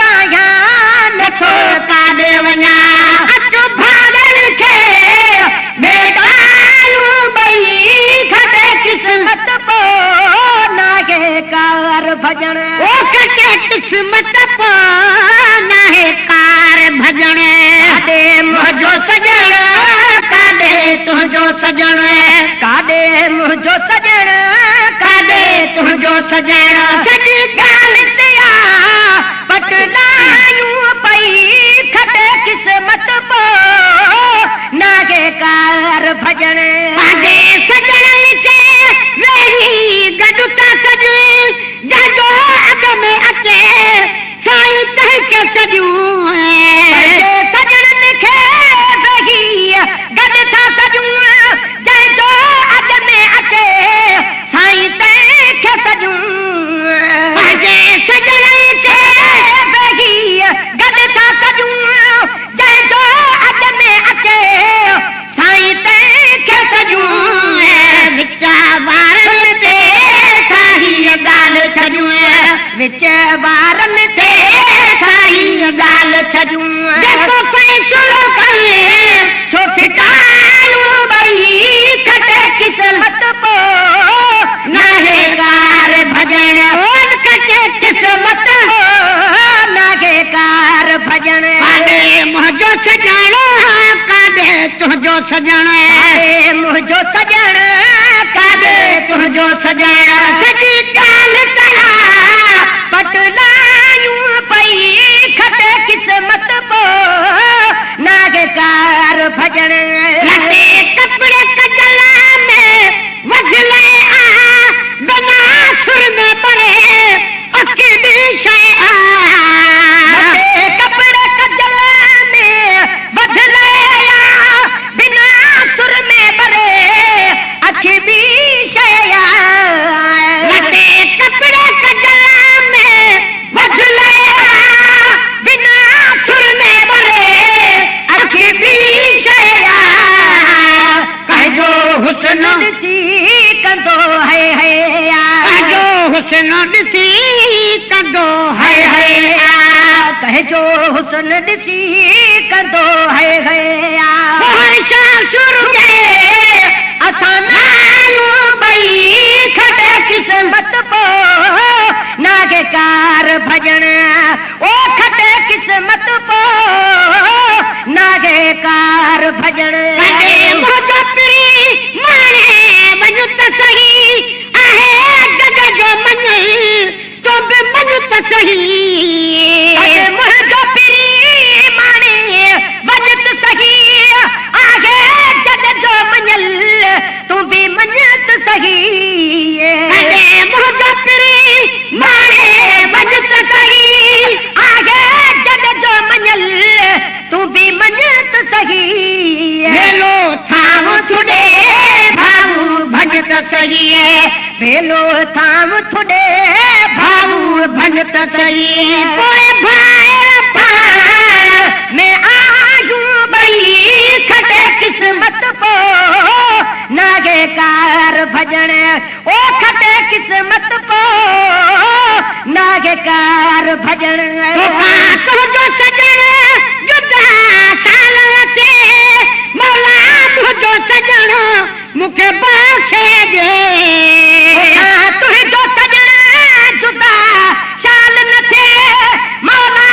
वञा नथो काॾे वञा अचो भाॻण खे बेगायूं ॿई खटे क़िस्मत पोइ नाहे कार भॼण ओ खटे क़िस्मत पोइ नाहे कार भॼण काॾे मुंहिंजो सॼण काॾे तुंहिंजो सॼण काॾे मुंहिंजो सॼण काॾे तुंहिंजो सॼण सॼी ॻाल्हि ते पटलायूं पई खटे क़िस्मत पोइ नाहे कार भॼण काॾे सॼण खे वेही गॾु था सॼ जंहिंजो अॻ में अचे साईं तंहिंखे सॼूं सॼणनि खे वेही गॾु था सॼूं जंहिंजो अॻ में अचे साईं तंहिंखे सॼूं सॼण खे वेही गॾु था सॼूं जंहिंजो अॻ में अचे साईं तंहिंखे सॼूं विच वारनि ते साईं ॻाल्हि छॾूं विच वारनि ते साईं ॻाल्हि छॾूं जेको फ़ैसिलो करे छो फिटायूं ॿई खटे क़िस्मत पोइ नाहे कार भॼण खटे क़िस्मत पोइ नाहे कार भॼण काॾे मुंहिंजो सॼण काॾे तुंहिंजो सॼण मुंहिंजो सॼण काॾे तुंहिंजो सॼण सॼी ॻाल्हि करा पटलायूं पई खटे क़िस्मत पोइ नाहे कार भॼण कपिड़े कजल में वझले बिना सुर में परे अखी बि शइ कपिड़े कजल में वझले बिना सुर में परे अखी बि शइ कपिड़े कजल में वझले बिना सुर में परे अखी बि शइ कहजो हुस्न ॾिसी कंदो है कहजो हुस्न ॾिसी कंदो है कहजो हुस्न ॾिसी कंदो है शुरू असां नायूं ॿई खटे क़िस्मत पोइ नाहे कार भॼण ओ खटे क़िस्मत पोइ नाहे कार भॼण मुंहिंजो पीरी माणे वञ त सही आहे जग जो मञ तो बि मञ त सही मुंहिंजो पीरी माणे वञ त सही आहे जग जो मञल तूं बि मञ त सही मुंहिंजो पीरी माणे वञ त सही आहे जग जो मञल तूं बि मञ त सही भेलो थाम थुॾे भाऊ भॼ त सही भेलो थाम थुॾे भाऊ भॼ त सही पोइ भाइर पाण में आयूं ॿई खटे क़िस्मत पोइ नाहे कार भॼण ओ खटे क़िस्मत पोइ नाहे कार भॼण तुंहिंजो सॼण जुदा साल ते मौला तुंहिंजो सॼण मूंखे बख़्शे ॾे तुंहिंजो सॼण जुदा साल न थिए मौला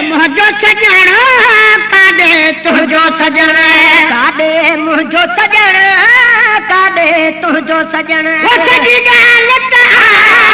मुंहिंजो सजण काॾे तुंहिंजो सजण काॾे मुंहिंजो सजण काॾे तुंहिंजो सजण सॼी ॻाल्हि त